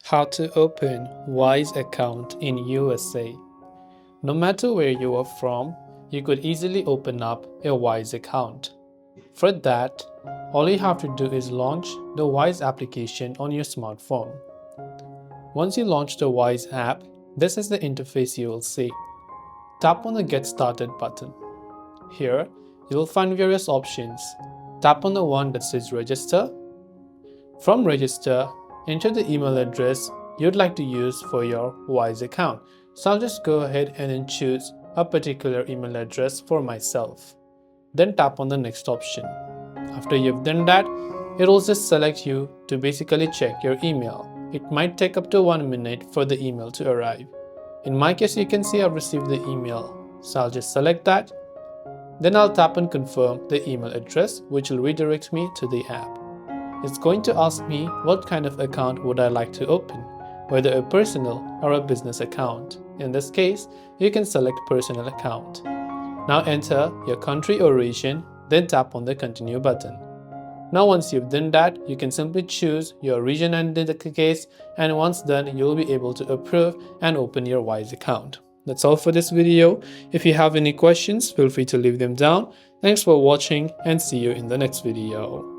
How to open Wise account in USA. No matter where you are from, you could easily open up a Wise account. For that, all you have to do is launch the Wise application on your smartphone. Once you launch the Wise app, this is the interface you will see. Tap on the Get Started button. Here, you will find various options. Tap on the one that says Register. From Register, enter the email address you'd like to use for your Wise account. So I'll just go ahead and then choose a particular email address for myself. Then tap on the next option. After you've done that, it will just select you to basically check your email. It might take up to 1 minute for the email to arrive. In my case, you can see I've received the email. So I'll just select that. Then I'll tap and confirm the email address, which will redirect me to the app. It's going to ask me what kind of account would I like to open, whether a personal or a business account. In this case, you can select personal account. Now enter your country or region, then tap on the continue button. Now once you've done that, you can simply choose your region and in the case, and once done, you'll be able to approve and open your Wise account. That's all for this video. If you have any questions, feel free to leave them down. Thanks for watching and see you in the next video.